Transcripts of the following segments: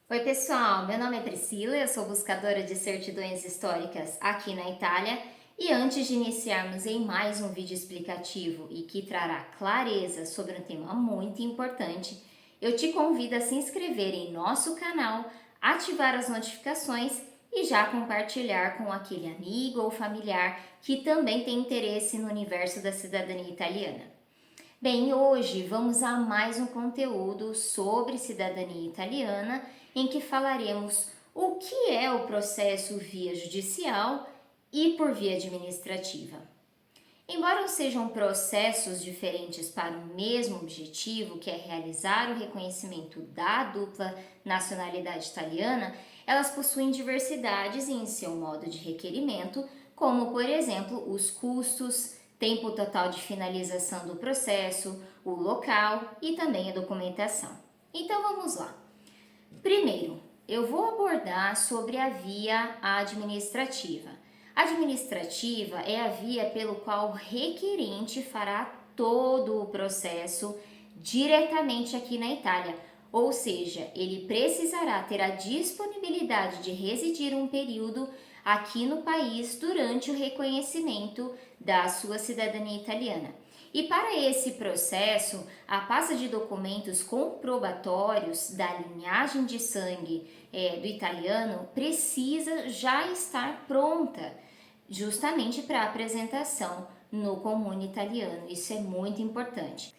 Oi, pessoal, meu nome é Priscila, eu sou buscadora de certidões históricas aqui na Itália e antes de iniciarmos em mais um vídeo explicativo e que trará clareza sobre um tema muito importante, eu te convido a se inscrever em nosso canal, ativar as notificações e já compartilhar com aquele amigo ou familiar que também tem interesse no universo da cidadania italiana. Bem, hoje vamos a mais um conteúdo sobre cidadania italiana em que falaremos o que é o processo via judicial e por via administrativa. Embora sejam processos diferentes para o mesmo objetivo, que é realizar o reconhecimento da dupla nacionalidade italiana, elas possuem diversidades em seu modo de requerimento, como, por exemplo, os custos, tempo total de finalização do processo, o local e também a documentação. Então vamos lá. Primeiro, eu vou abordar sobre a via administrativa. A administrativa é a via pelo qual o requerente fará todo o processo diretamente aqui na Itália, ou seja, ele precisará ter a disponibilidade de residir um período aqui no país durante o reconhecimento da sua cidadania italiana. E para esse processo, a pasta de documentos comprobatórios da linhagem de sangue do italiano precisa já estar pronta, justamente para apresentação no comune italiano. Isso é muito importante.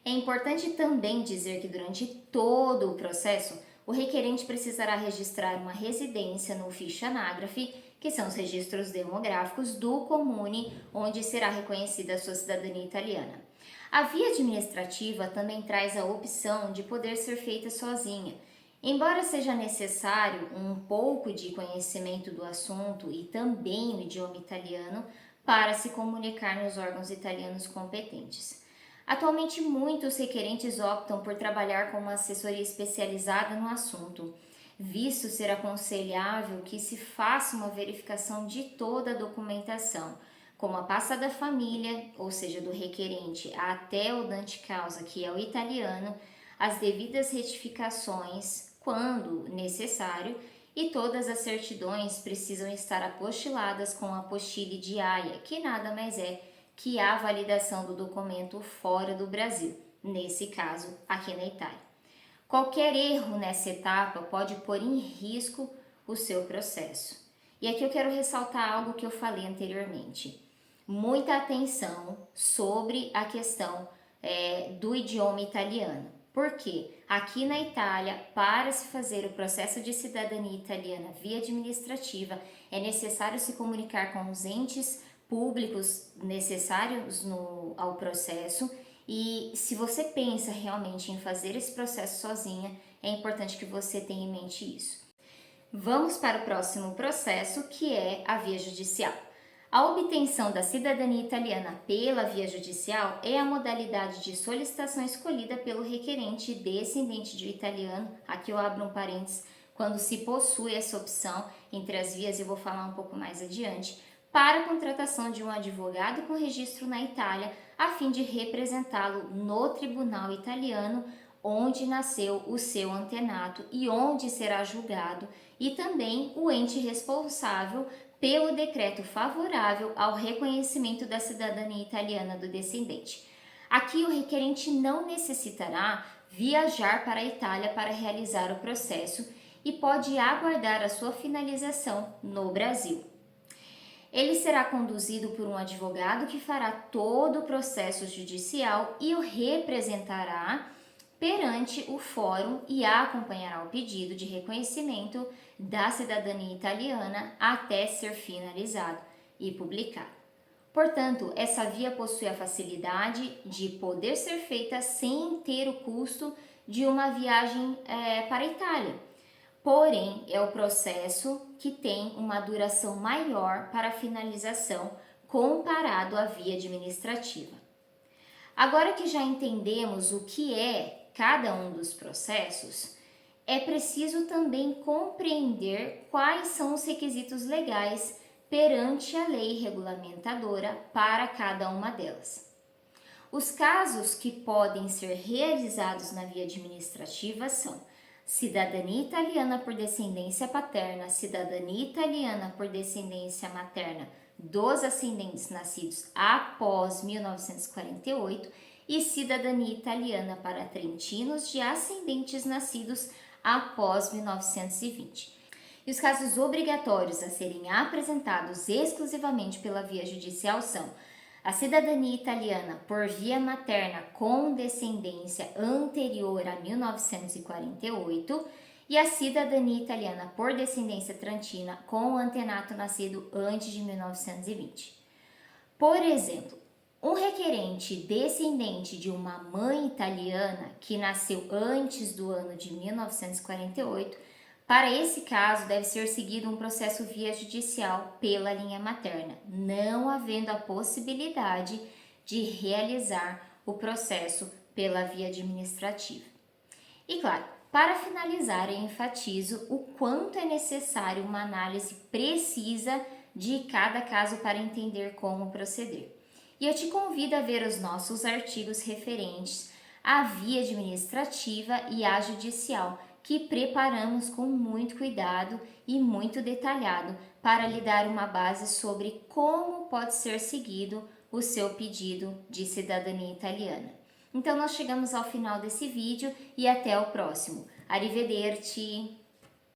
É importante também dizer que durante todo o processo, o requerente precisará registrar uma residência no Ficha Anagrafe, que são os registros demográficos do comune onde será reconhecida a sua cidadania italiana. A via administrativa também traz a opção de poder ser feita sozinha. Embora seja necessário um pouco de conhecimento do assunto e também o idioma italiano para se comunicar nos órgãos italianos competentes. Atualmente, muitos requerentes optam por trabalhar com uma assessoria especializada no assunto, visto ser aconselhável que se faça uma verificação de toda a documentação, como a pasta da família, ou seja, do requerente até o dante causa, que é o italiano, as devidas retificações, quando necessário, e todas as certidões precisam estar apostiladas com a apostille de AIA, que nada mais é que a validação do documento fora do Brasil, nesse caso aqui na Itália. Qualquer erro nessa etapa pode pôr em risco o seu processo. E aqui eu quero ressaltar algo que eu falei anteriormente. Muita atenção sobre a questão do idioma italiano. Porque aqui na Itália, para se fazer o processo de cidadania italiana via administrativa, é necessário se comunicar com os entes públicos necessários ao processo. E se você pensa realmente em fazer esse processo sozinha, é importante que você tenha em mente isso. Vamos para o próximo processo, que é a via judicial. A obtenção da cidadania italiana pela via judicial é a modalidade de solicitação escolhida pelo requerente descendente de italiano. Aqui eu abro um parênteses, quando se possui essa opção entre as vias, eu vou falar um pouco mais adiante, para a contratação de um advogado com registro na Itália, a fim de representá-lo no tribunal italiano, onde nasceu o seu antenato e onde será julgado, e também o ente responsável pelo decreto favorável ao reconhecimento da cidadania italiana do descendente. Aqui o requerente não necessitará viajar para a Itália para realizar o processo e pode aguardar a sua finalização no Brasil. Ele será conduzido por um advogado que fará todo o processo judicial e o representará perante o fórum e acompanhará o pedido de reconhecimento da cidadania italiana até ser finalizado e publicado. Portanto, essa via possui a facilidade de poder ser feita sem ter o custo de uma viagem para a Itália. Porém, é o processo que tem uma duração maior para a finalização comparado à via administrativa. Agora que já entendemos o que é cada um dos processos, é preciso também compreender quais são os requisitos legais perante a lei regulamentadora para cada uma delas. Os casos que podem ser realizados na via administrativa são cidadania italiana por descendência paterna, cidadania italiana por descendência materna dos ascendentes nascidos após 1948 e cidadania italiana para trentinos de ascendentes nascidos após 1920. E os casos obrigatórios a serem apresentados exclusivamente pela via judicial são a cidadania italiana por via materna com descendência anterior a 1948 e a cidadania italiana por descendência trantina com antenato nascido antes de 1920. Por exemplo, um requerente descendente de uma mãe italiana que nasceu antes do ano de 1948, para esse caso deve ser seguido um processo via judicial pela linha materna, não havendo a possibilidade de realizar o processo pela via administrativa. E claro, para finalizar, eu enfatizo o quanto é necessário uma análise precisa de cada caso para entender como proceder. E eu te convido a ver os nossos artigos referentes à via administrativa e à judicial, que preparamos com muito cuidado e muito detalhado para lhe dar uma base sobre como pode ser seguido o seu pedido de cidadania italiana. Então nós chegamos ao final desse vídeo e até o próximo. Arrivederci!